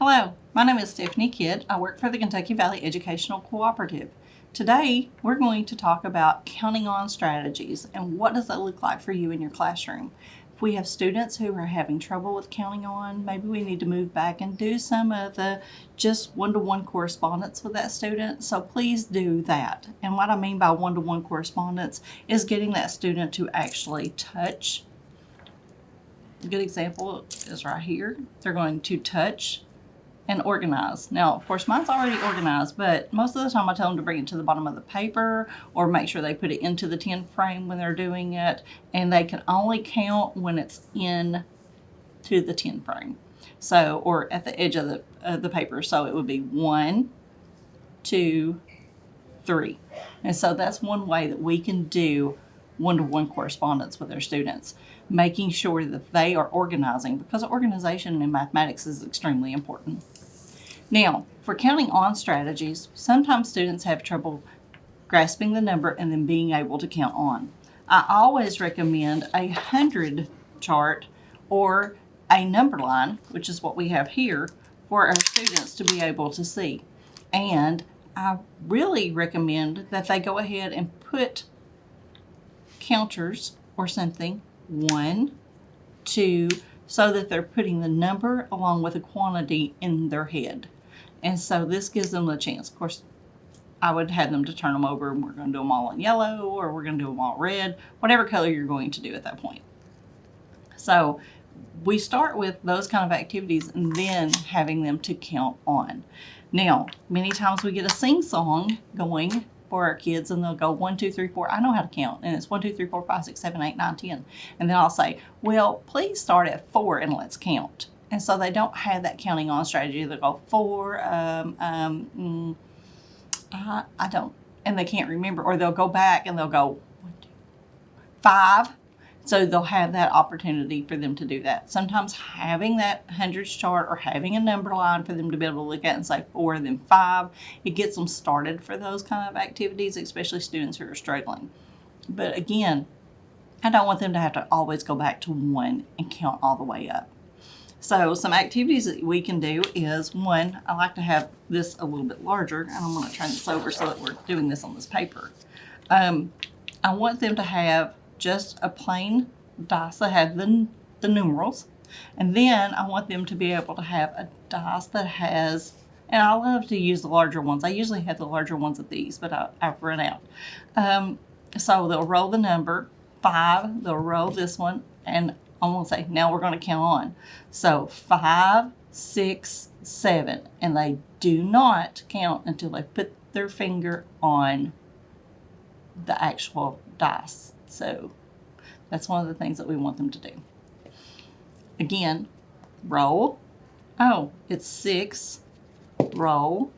Hello, my name is Stephanie Kidd. I work for the Kentucky Valley Educational Cooperative. Today, we're going to talk about counting on strategies and what does that look like for you in your classroom. If we have students who are having trouble with counting on, maybe we need to move back and do some of the just one-to-one correspondence with that student. So please do that. And what I mean by one-to-one correspondence is getting that student to actually touch. A good example is right here. They're going to touch and organize. Now, of course, mine's already organized, but most of the time I tell them to bring it to the bottom of the paper or make sure they put it into the 10 frame when they're doing it, and they can only count when it's in to the 10 frame. So, or at the edge of the paper. So it would be 1, 2, 3. And so that's one way that we can do one-to-one correspondence with our students, making sure that they are organizing, because organization in mathematics is extremely important. Now, for counting on strategies, sometimes students have trouble grasping the number and then being able to count on. I always recommend a 100 chart or a number line, which is what we have here, for our students to be able to see. And I really recommend that they go ahead and put counters or something, 1, 2, so that they're putting the number along with a quantity in their head. And so this gives them the chance. Of course, I would have them to turn them over, and we're going to do them all in yellow, or we're going to do them all red, whatever color you're going to do at that point. So we start with those kind of activities and then having them to count on. Now, many times we get a sing-song going for our kids, and they'll go 1, 2, 3, 4. I know how to count, and it's 1, 2, 3, 4, 5, 6, 7, 8, 9, 10. And then I'll say, well, please start at 4 and let's count. And so they don't have that counting on strategy. They'll go 4, I don't, and they can't remember, or they'll go back and they'll go 1, 2, 5. So they'll have that opportunity for them to do that. Sometimes having that hundreds chart or having a number line for them to be able to look at and say 4 and then 5, it gets them started for those kind of activities, especially students who are struggling. But again, I don't want them to have to always go back to 1 and count all the way up. So some activities that we can do is, 1, I like to have this a little bit larger, and I'm going to turn this over so that we're doing this on this paper. I want them to have just a plain dice that have the numerals, and then I want them to be able to have a dice that has, and I love to use the larger ones. I usually have the larger ones of these, but I've run out. So they'll roll the number 5, they'll roll this one, and I'm going to say, now we're going to count on. So 5, 6, 7, and they do not count until they put their finger on the actual dice. So that's one of the things that we want them to do. Again, roll. Oh, it's 6, roll.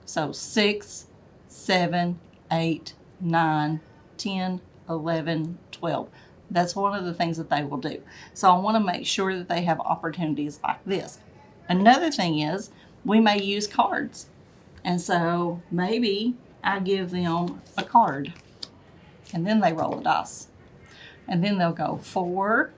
So 6, 7, 8, 9, 10, 11, 12. That's one of the things that they will do. So I want to make sure that they have opportunities like this. Another thing is, we may use cards. And so maybe I give them a card, and then they roll the dice. And then they'll go 4,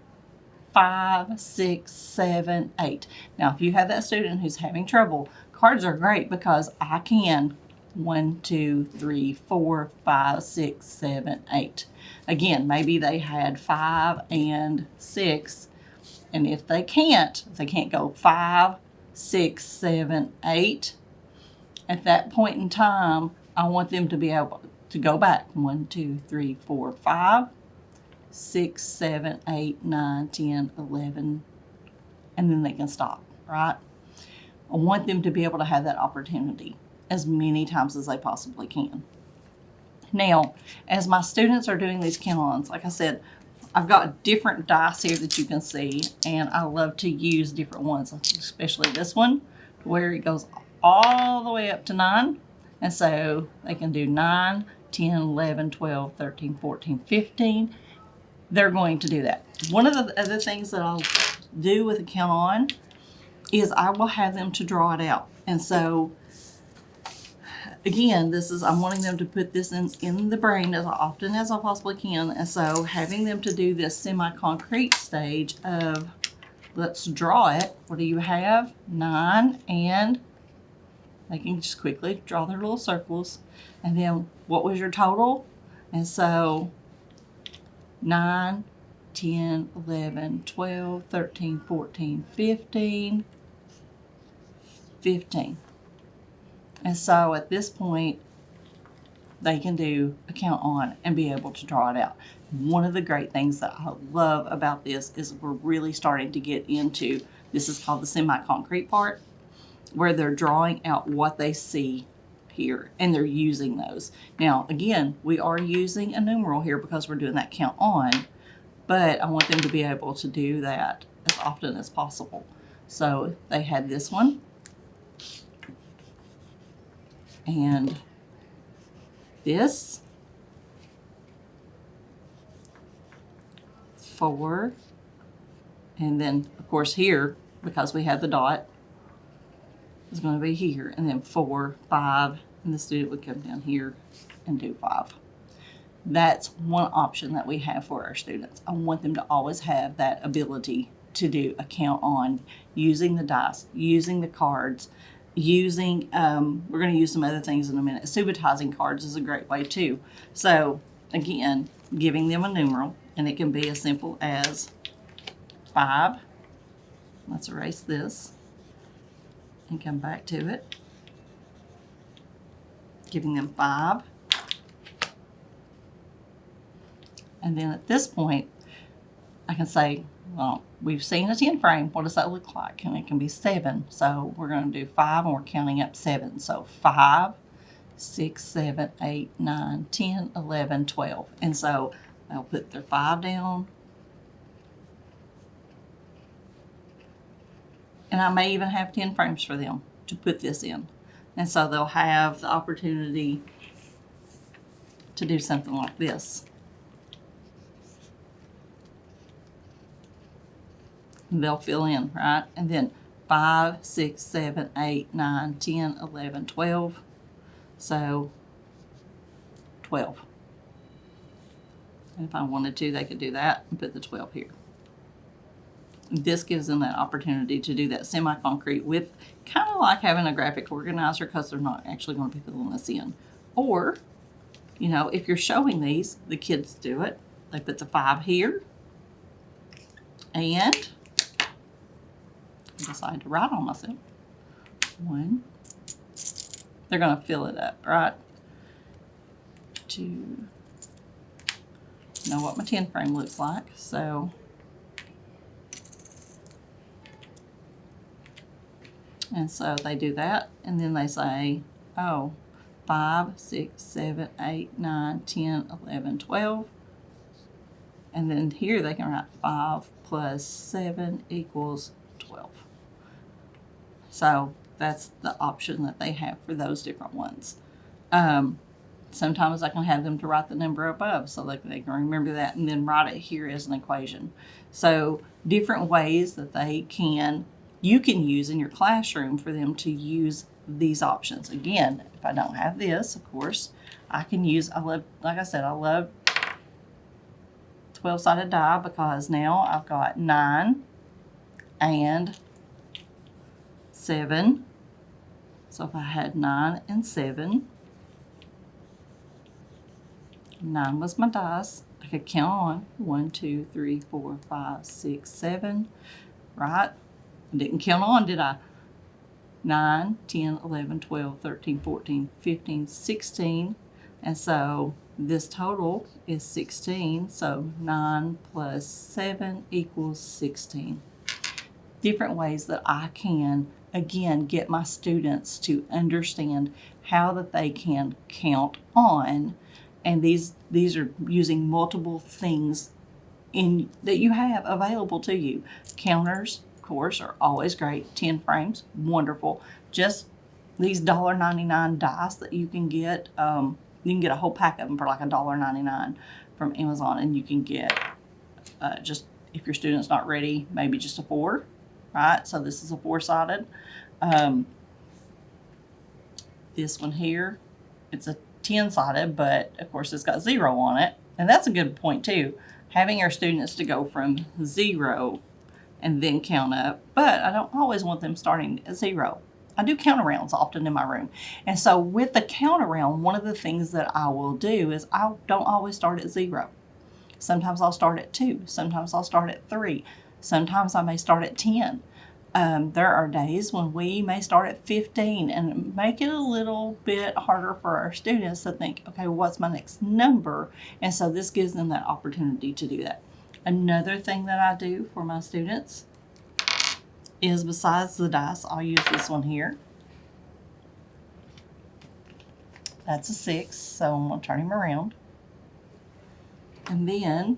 5, 6, 7, 8. Now, if you have that student who's having trouble, cards are great because I can 1, 2, 3, 4, 5, 6, 7, 8. Again, maybe they had 5 and 6, and if they can't go 5, 6, 7, 8, at that point in time, I want them to be able to go back 1, 2, 3, 4, 5, 6, 7, 8, 9, 10, 11, and then they can stop, right? I want them to be able to have that opportunity as many times as they possibly can. Now, as my students are doing these count-ons, like I said, I've got different dice here that you can see, and I love to use different ones, especially this one, where it goes all the way up to 9. And so they can do 9, 10, 11, 12, 13, 14, 15. They're going to do that. One of the other things that I'll do with a count-on is I will have them to draw it out. And so again, I'm wanting them to put this in the brain as often as I possibly can. And so having them to do this semi-concrete stage of let's draw it. What do you have? 9, and they can just quickly draw their little circles. And then what was your total? And so 9, 10, 11, 12, 13, 14, 15, 15. And so at this point, they can do a count on and be able to draw it out. One of the great things that I love about this is we're really starting to get into, this is called the semi-concrete part, where they're drawing out what they see here and they're using those. Now, again, we are using a numeral here because we're doing that count on, but I want them to be able to do that as often as possible. So they had this one, and this, 4, and then of course here, because we have the dot, is going to be here, and then 4, 5, and the student would come down here and do 5. That's one option that we have for our students. I want them to always have that ability to do a count on using the dice, using the cards, using, we're going to use some other things in a minute. Subitizing cards is a great way too. So again, giving them a numeral, and it can be as simple as 5. Let's erase this and come back to it. Giving them 5. And then at this point, I can say, well, we've seen a 10 frame. What does that look like? And it can be 7. So we're going to do 5, and we're counting up 7. So 5, 6, 7, 8, 9, 10, 11, 12. And so they'll put their 5 down. And I may even have 10 frames for them to put this in. And so they'll have the opportunity to do something like this. And they'll fill in, right? And then 5, 6, 7, 8, 9, 10, 11, 12. So 12. And if I wanted to, they could do that and put the 12 here. This gives them that opportunity to do that semi-concrete with kind of like having a graphic organizer, because they're not actually going to be filling this in. Or, you know, if you're showing these, the kids do it. They put the 5 here, and I decide to write on myself. 1. They're going to fill it up, right? 2. Know what my 10 frame looks like, so and so they do that, and then they say, oh, 5, 6, 7, 8, 9, 10, 11, 12. And then here they can write 5 plus 7 equals 12. So that's the option that they have for those different ones. Sometimes I can have them to write the number above so that they can remember that and then write it here as an equation. So different ways that you can use in your classroom for them to use these options. Again, if I don't have this, of course, I can use, like I said, I love 12-sided die because now I've got 9 and 7. So if I had 9 and 7, 9 was my dice. I could count on 1, 2, 3, 4, 5, 6, 7, right? I didn't count on, did I? 9, 10, 11, 12, 13, 14, 15, 16. And so this total is 16. So 9 plus 7 equals 16. Different ways that I can, again, get my students to understand how that they can count on. And these are using multiple things that you have available to you. Counters, course, are always great. 10 frames, wonderful. Just these $1.99 dice that you can get. You can get a whole pack of them for like $1.99 from Amazon, and you can get just, if your student's not ready, maybe just a 4, right? So this is a 4-sided. This one here, it's a 10-sided, but of course it's got 0 on it, and that's a good point too. Having our students to go from 0 and then count up. But I don't always want them starting at 0. I do count arounds often in my room. And so with the count around, one of the things that I will do is I don't always start at 0. Sometimes I'll start at 2. Sometimes I'll start at 3. Sometimes I may start at 10. There are days when we may start at 15 and make it a little bit harder for our students to think, okay, what's my next number? And so this gives them that opportunity to do that. Another thing that I do for my students is, besides the dice, I'll use this one here. That's a 6, so I'm going to turn him around. And then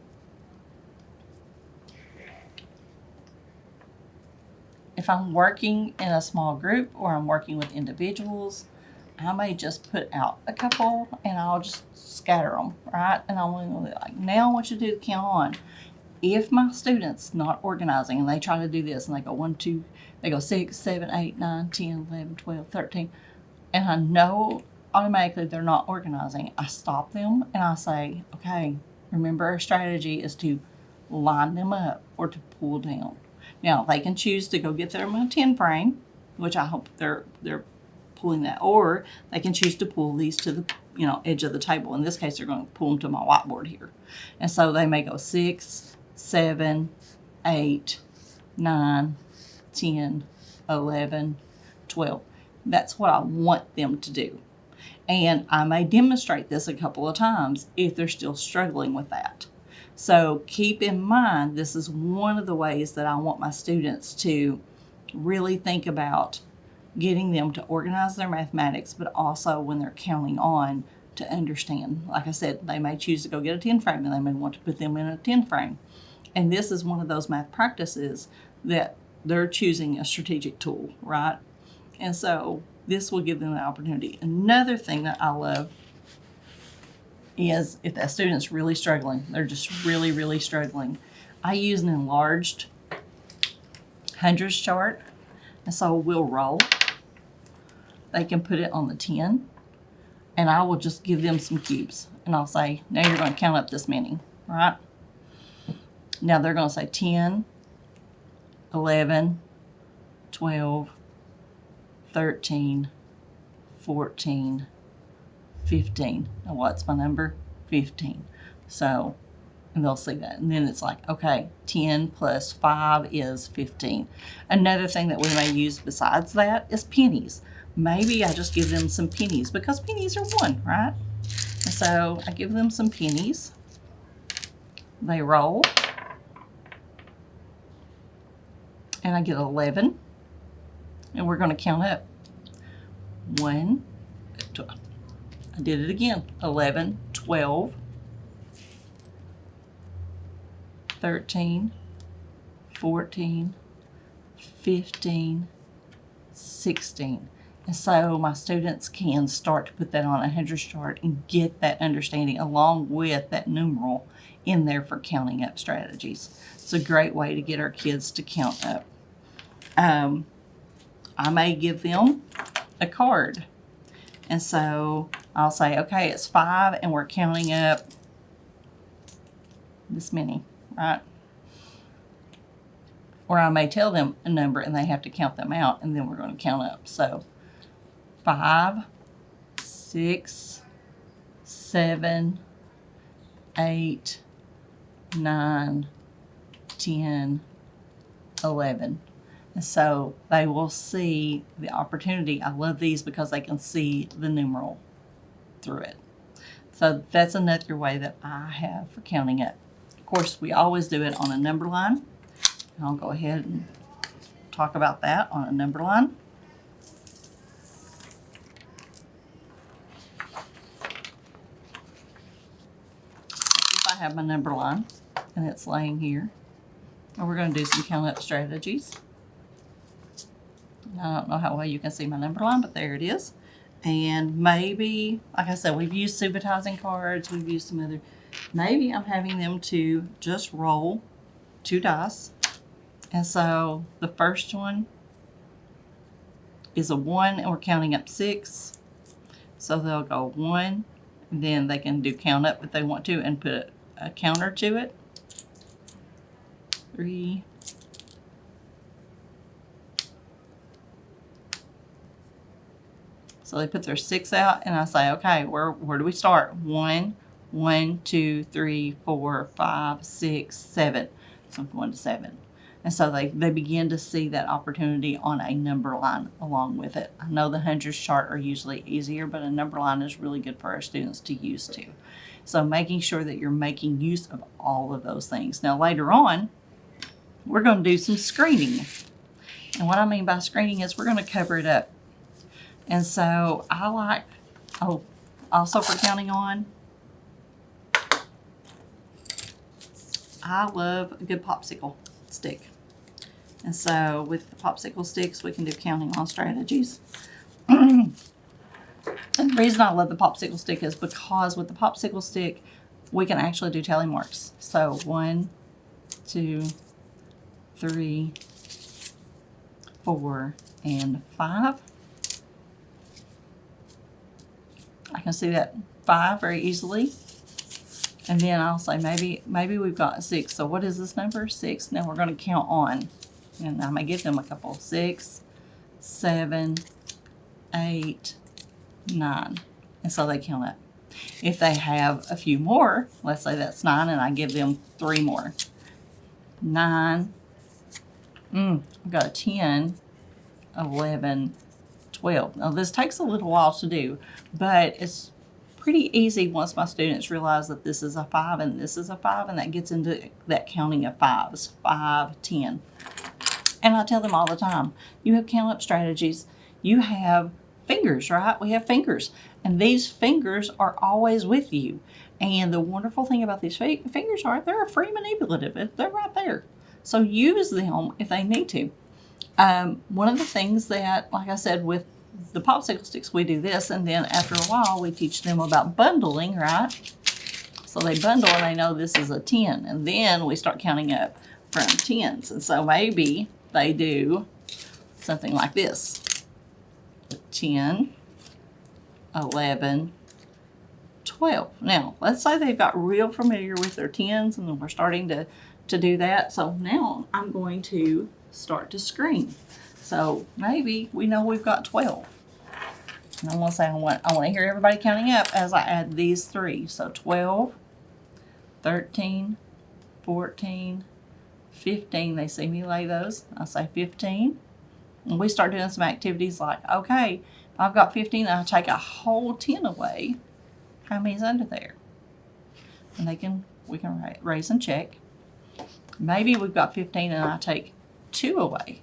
if I'm working in a small group or I'm working with individuals, I may just put out a couple and I'll just scatter them, right? And I'm going to be like, now I want you to do the count on. If my student's not organizing and they try to do this and they go 1, 2, they go 6, 7, 8, 9, 10, 11, 12, 13, and I know automatically they're not organizing, I stop them and I say, okay, remember our strategy is to line them up or to pull down. Now, they can choose to go get them a 10 frame, which I hope they're pulling that, or they can choose to pull these to the edge of the table. In this case, they're going to pull them to my whiteboard here. And so they may go 6, 7, 8, 9, 10, 11, 12. That's what I want them to do. And I may demonstrate this a couple of times if they're still struggling with that. So keep in mind, this is one of the ways that I want my students to really think about getting them to organize their mathematics, but also when they're counting on, to understand. Like I said, they may choose to go get a 10 frame and they may want to put them in a 10 frame. And this is one of those math practices that they're choosing a strategic tool, right? And so this will give them the opportunity. Another thing that I love is if that student's really struggling, they're just really, really struggling, I use an enlarged hundreds chart. And so we'll roll. They can put it on the 10, and I will just give them some cubes. And I'll say, now you're going to count up this many, right? Now they're going to say 10, 11, 12, 13, 14, 15. Now what's my number? 15. So, and they'll see that. And then it's like, okay, 10 plus 5 is 15. Another thing that we may use besides that is pennies. Maybe I just give them some pennies because pennies are 1, right? And so I give them some pennies. They roll. And I get 11. And we're going to count up. 1, 12. I did it again. 11, 12, 13, 14, 15, 16. And so my students can start to put that on a hundreds chart and get that understanding along with that numeral in there for counting up strategies. It's a great way to get our kids to count up. I may give them a card. And so I'll say, okay, it's 5 and we're counting up this many, right? Or I may tell them a number and they have to count them out and then we're going to count up. So 5, 6, 7, 8, 9, 10, 11. And so they will see the opportunity. I love these because they can see the numeral through it. So that's another way that I have for counting up. Of course, we always do it on a number line. I'll go ahead and talk about that on a number line. If I have my number line and it's laying here, and we're going to do some count up strategies. I don't know how well you can see my number line, but there it is. And maybe, like I said, we've used subitizing cards. We've used some other. Maybe I'm having them to just roll 2 dice. And so the first one is a 1, and we're counting up 6. So they'll go 1, and then they can do count up if they want to and put a counter to it. 3, So they put their 6 out, and I say, okay, where do we start? 1, 1, 2, 3, 4, 5, 6, 7. So I'm going to 7. And so they begin to see that opportunity on a number line along with it. I know the hundreds chart are usually easier, but a number line is really good for our students to use too. So making sure that you're making use of all of those things. Now later on, we're going to do some screening. And what I mean by screening is we're going to cover it up. And so I like, also for counting on, I love a good popsicle stick. And so with the popsicle sticks, we can do counting on strategies. And the reason I love the popsicle stick is because with the popsicle stick, we can actually do tally marks. So 1, 2, 3, 4, and 5. I can see that 5 very easily. And then I'll say maybe we've got 6. So what is this number? 6. Now we're going to count on. And I may give them a couple. 6, 7, 8, 9. And so they count up. If they have a few more, let's say that's 9, and I give them 3 more. 9. I've got a 10, 11, 12. Now this takes a little while to do, but it's pretty easy once my students realize that this is a 5 and this is a 5, and that gets into that counting of 5s. 5, 10. And I tell them all the time, you have count up strategies. You have fingers, right? We have fingers. And these fingers are always with you. And the wonderful thing about these fingers are they're free manipulative. They're right there. So use them if they need to. One of the things that, like I said, with the popsicle sticks, we do this. And then after a while, we teach them about bundling, right? So they bundle and they know this is a 10. And then we start counting up from 10s. And so maybe they do something like this. 10, 11, 12. Now, let's say they've got real familiar with their 10s and then we're starting to do that. So now I'm going to start to screen. So maybe we know we've got 12. And I'm going to say I want to hear everybody counting up as I add these 3. So 12, 13, 14, 15. They see me lay those. I say 15. And we start doing some activities like, okay, if I've got 15 and I take a whole 10 away, how many's under there? And we can raise and check. Maybe we've got 15 and I take 2 away,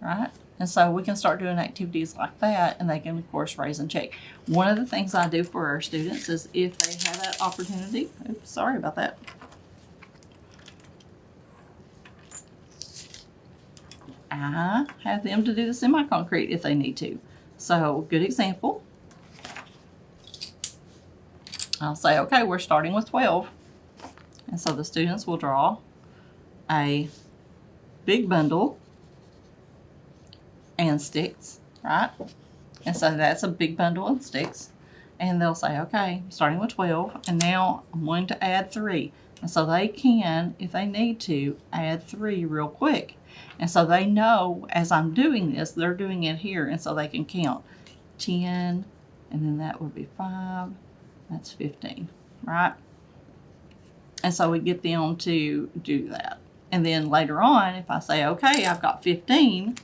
right? And so we can start doing activities like that, and they can, of course, raise and check. One of the things I do for our students is if they have that opportunity, oops, sorry about that. I have them to do the semi-concrete if they need to. So, good example. I'll say, okay, we're starting with 12. And so the students will draw a big bundle and sticks, right? And so that's a big bundle and sticks. And they'll say, okay, starting with 12, and now I'm going to add 3. And so they can, if they need to, add 3 real quick. And so they know as I'm doing this, they're doing it here, and so they can count 10, and then that would be 5, that's 15, right? And so we get them to do that. And then later on, if I say, okay, I've got 15,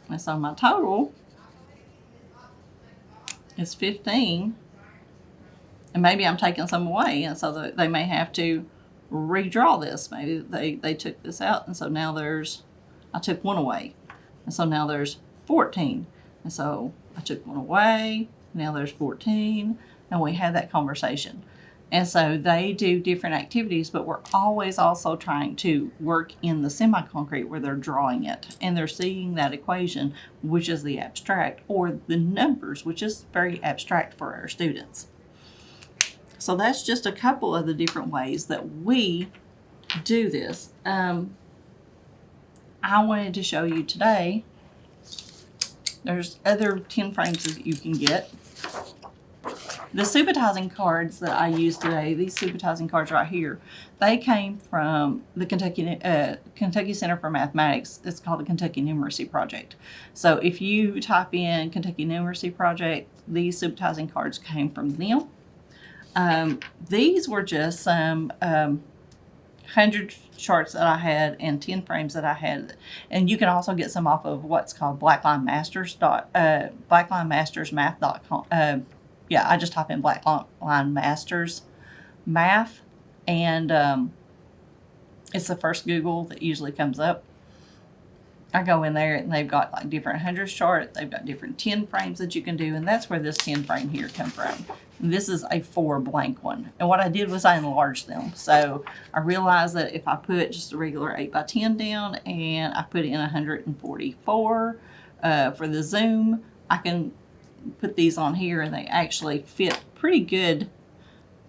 and so my total is 15, and maybe I'm taking some away, and so they may have to redraw this. Maybe they took this out, and so now I took 1 away, and so now there's 14, and so I took 1 away, now there's 14, and we had that conversation. And so they do different activities, but we're always also trying to work in the semi-concrete where they're drawing it and they're seeing that equation, which is the abstract, or the numbers, which is very abstract for our students. So that's just a couple of the different ways that we do this. I wanted to show you today, there's other 10 frames that you can get. The supervising cards that I use today, these supervising cards right here, they came from the Kentucky Center for Mathematics. It's called the Kentucky Numeracy Project. So if you type in Kentucky Numeracy Project, these supervising cards came from them. These were just some 100 charts that I had and 10 frames that I had. And you can also get some off of what's called blacklinemasters.math.com. Yeah, I just type in Blackline Masters Math, and it's the first Google that usually comes up. I go in there and they've got like different hundreds chart. They've got different 10 frames that you can do, and that's where this 10 frame here come from. And this is a 4 blank one. And what I did was I enlarged them. So I realized that if I put just a regular 8x10 down and I put in 144 for the zoom, I can put these on here and they actually fit pretty good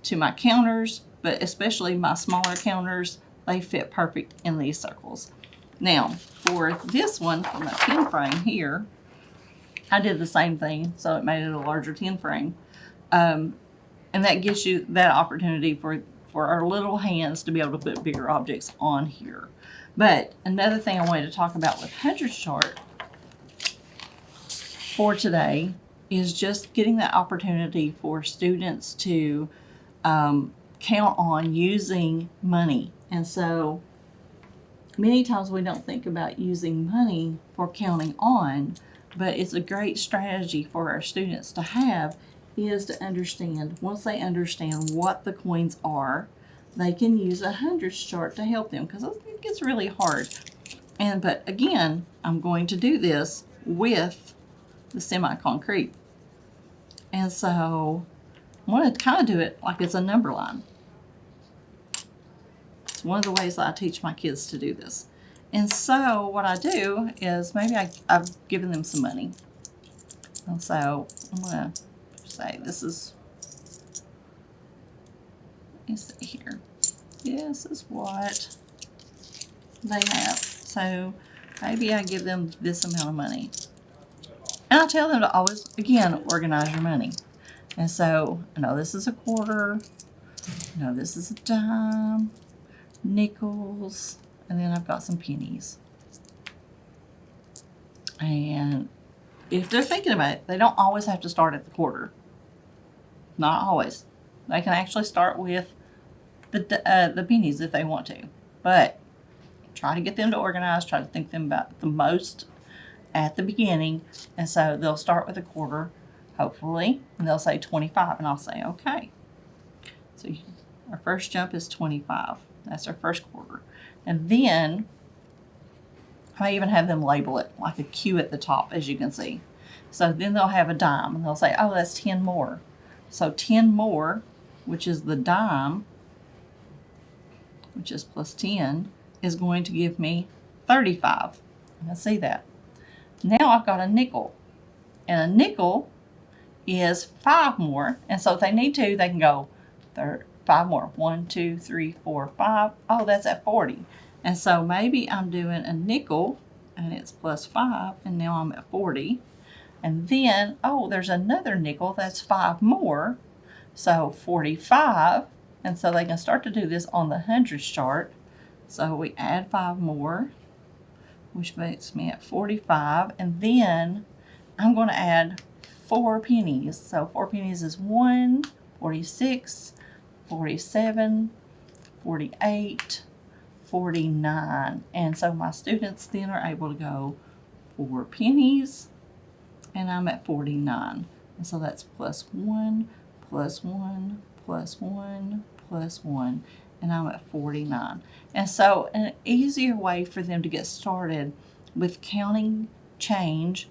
to my counters, but especially my smaller counters, they fit perfect in these circles. Now, for this one, from a 10 frame here, I did the same thing, so it made it a larger 10 frame. And that gives you that opportunity for our little hands to be able to put bigger objects on here. But another thing I wanted to talk about with hundreds chart for today is just getting that opportunity for students to count on using money. And so many times we don't think about using money for counting on, but it's a great strategy for our students to have, is to understand, once they understand what the coins are, they can use a hundreds chart to help them, because it gets really hard. But again, I'm going to do this with the semi-concrete. And so I want to kind of do it like it's a number line. It's one of the ways that I teach my kids to do this. And so what I do is, maybe I've given them some money. And so I'm going to say this is here. This is what they have. So maybe I give them this amount of money. And I tell them to always, again, organize your money. And so I know this is a quarter. I know this is a dime, nickels, and then I've got some pennies. And if they're thinking about it, they don't always have to start at the quarter. Not always. They can actually start with the pennies if they want to. But try to get them to organize, try to think them about the most at the beginning. And so they'll start with a quarter, hopefully, and they'll say 25, and I'll say, okay. So our first jump is 25. That's our first quarter. And then I even have them label it like a Q at the top, as you can see. So then they'll have a dime, and they'll say, oh, that's 10 more. So 10 more, which is the dime, which is plus 10, is going to give me 35. I see that. Now I've got a nickel. And a nickel is 5 more. And so if they need to, they can go 5 more. 1, 2, 3, 4, 5. Oh, that's at 40. And so maybe I'm doing a nickel, and it's plus 5, and now I'm at 40. And then, oh, there's another nickel that's 5 more. So 45. And so they can start to do this on the hundreds chart. So we add 5 more, which makes me at 45. And then I'm going to add 4 pennies. So 4 pennies is 1, 46, 47, 48, 49. And so my students then are able to go 4 pennies, and I'm at 49. And so that's plus 1, plus 1, plus 1, plus 1, and I'm at 49. And so an easier way for them to get started with counting change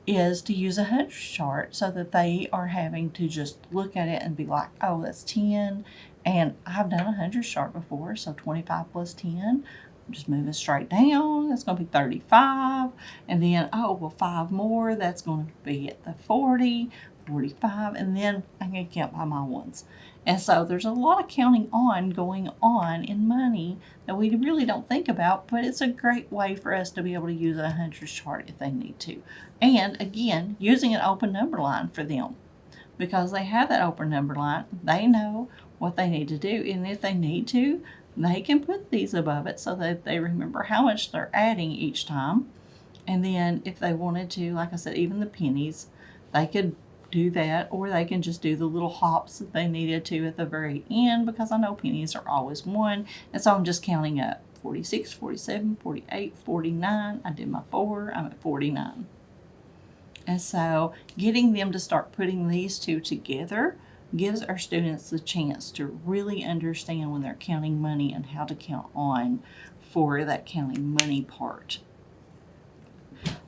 is to use a hundreds chart, so that they are having to just look at it and be like, oh, that's 10. And I've done a hundreds chart before, so 25 plus 10. I'm just moving straight down. That's going to be 35. And then, oh, well, 5 more. That's going to be at the 40, 45. And then I can count by my ones. And so there's a lot of counting going on in money that we really don't think about, but it's a great way for us to be able to use a hundreds chart if they need to. And again, using an open number line for them. because they have that open number line. They know what they need to do, and if they need to, they can put these above it so that they remember how much they're adding each time. And then if they wanted to, like I said, even the pennies, they could do that, or they can just do the little hops that they needed to at the very end, because I know pennies are always 1, and so I'm just counting up 46, 47, 48, 49. I did my 4, I'm at 49. And so getting them to start putting these two together gives our students the chance to really understand when they're counting money and how to count on for that counting money part.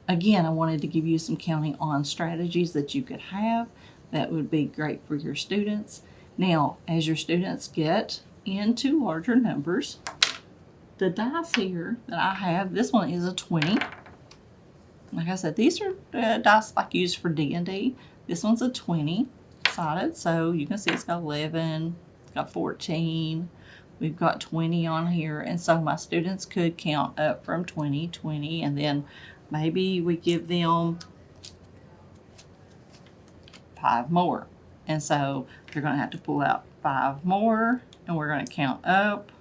Again, I wanted to give you some counting on strategies that you could have that would be great for your students. Now, as your students get into larger numbers, the dice here that I have, this one is a 20. Like I said, these are dice like used for D&D. This one's a 20 sided, so you can see it's got 11, it's got 14, we've got 20 on here, and so my students could count up from 20, 20, and then maybe we give them 5 more. And so they're going to have to pull out 5 more, and we're going to count up.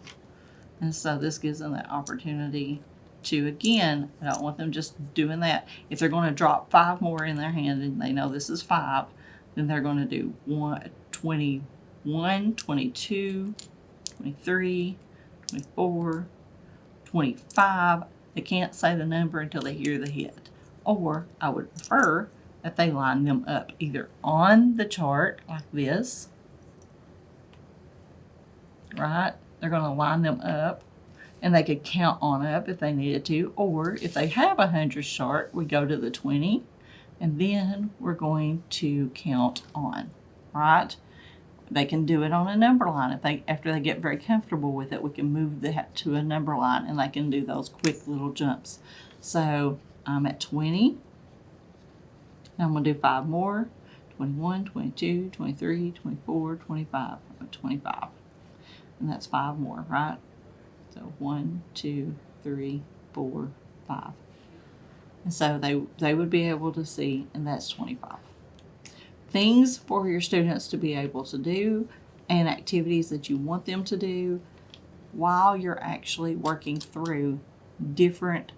And so this gives them that opportunity to, again, I don't want them just doing that. If they're going to drop 5 more in their hand and they know this is 5, then they're going to do 21, 22, 23, 24, 25. They can't say the number until they hear the hit. Or I would prefer that they line them up either on the chart like this, right? They're going to line them up, and they could count on up if they needed to. Or if they have a 100 chart, we go to the 20, and then we're going to count on, right? They can do it on a number line. After they get very comfortable with it, we can move that to a number line, and they can do those quick little jumps. So I'm at 20. Now I'm going to do 5 more. 21, 22, 23, 24, 25. I'm at 25. And that's 5 more, right? So 1, 2, 3, 4, 5. And so they would be able to see, and that's 25. Things for your students to be able to do, and activities that you want them to do while you're actually working through different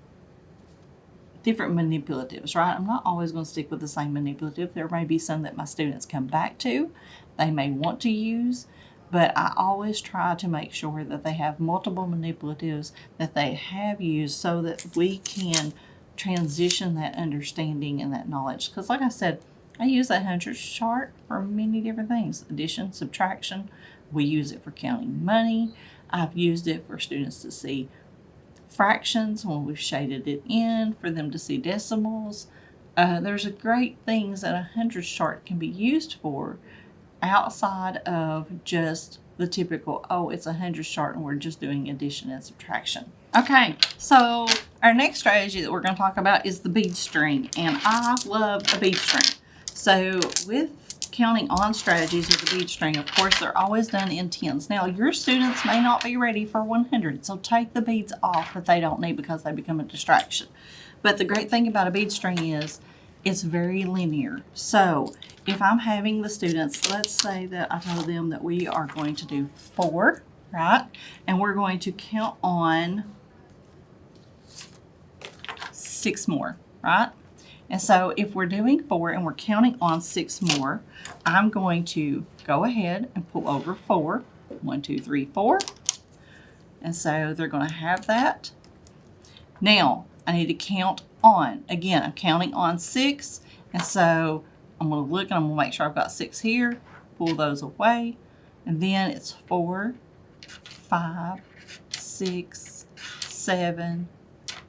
manipulatives, right? I'm not always going to stick with the same manipulative. There may be some that my students come back to, they may want to use, but I always try to make sure that they have multiple manipulatives that they have used so that we can transition that understanding and that knowledge. Because like I said, I use that 100 chart for many different things. Addition, subtraction. We use it for counting money. I've used it for students to see fractions when we've shaded it in, for them to see decimals. There's a great things that a 100 chart can be used for outside of just the typical, oh, it's a 100 chart and we're just doing addition and subtraction. Okay, so our next strategy that we're going to talk about is the bead string, and I love a bead string. So with counting on strategies with the bead string, of course, they're always done in tens. Now, your students may not be ready for 100, so take the beads off that they don't need because they become a distraction. But the great thing about a bead string is it's very linear. So if I'm having the students, let's say that I told them that we are going to do 4, right? And we're going to count on 6 more, right? And so if we're doing 4 and we're counting on 6 more, I'm going to go ahead and pull over 4. 1, 2, 3, 4. And so they're going to have that. Now, I need to count on. Again, I'm counting on 6. And so I'm going to look and I'm going to make sure I've got 6 here. Pull those away. And then it's 4, 5, 6, 7,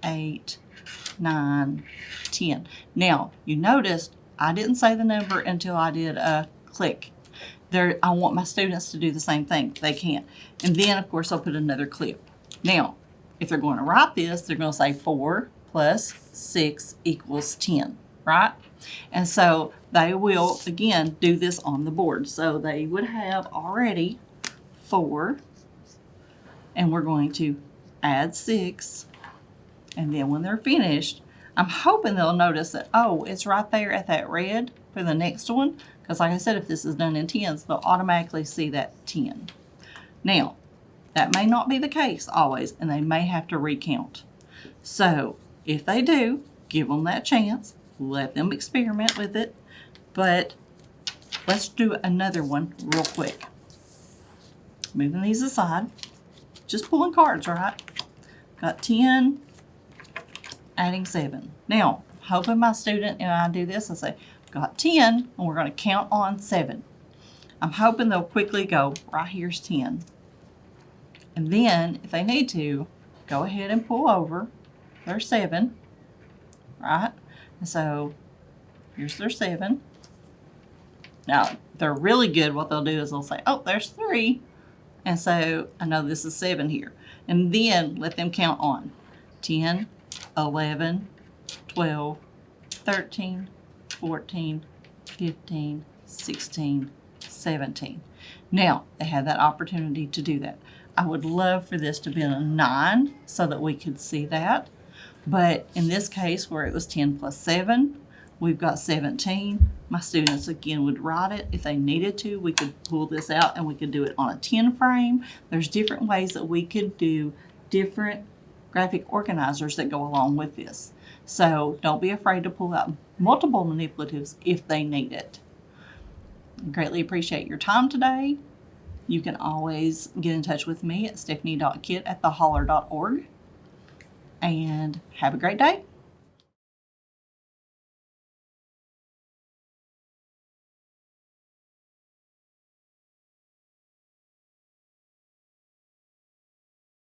8, 9, 10. Now, you noticed I didn't say the number until I did a click. There, I want my students to do the same thing. They can't. And then, of course, I'll put another clip. Now, if they're going to write this, they're going to say 4 plus 6 equals 10, right? And so they will, again, do this on the board. So they would have already 4, and we're going to add 6. And then when they're finished, I'm hoping they'll notice that, oh, it's right there at that red for the next one, Because like I said, if this is done in tens, they'll automatically see that 10. Now, that may not be the case always, and they may have to recount. So if they do, give them that chance. Let them experiment with it. But let's do another one real quick. Moving these aside. Just pulling cards, right? Got 10, adding 7. Now, hoping my student and I do this and say, got 10, and we're going to count on 7. I'm hoping they'll quickly go, right here's 10. And then, if they need to, go ahead and pull over their 7, right? And so, here's their 7. Now, they're really good. What they'll do is they'll say, oh, there's 3. And so, I know this is 7 here. And then, let them count on 10, 11, 12, 13, 14, 15, 16, 17. Now, they have that opportunity to do that. I would love for this to be a 9 so that we could see that. But in this case, where it was 10 plus 7, we've got 17. My students, again, would write it. If they needed to, we could pull this out and we could do it on a 10 frame. There's different ways that we could do different graphic organizers that go along with this. So don't be afraid to pull out multiple manipulatives if they need it. I greatly appreciate your time today. You can always get in touch with me at stephanie.kit@theholler.org. And have a great day.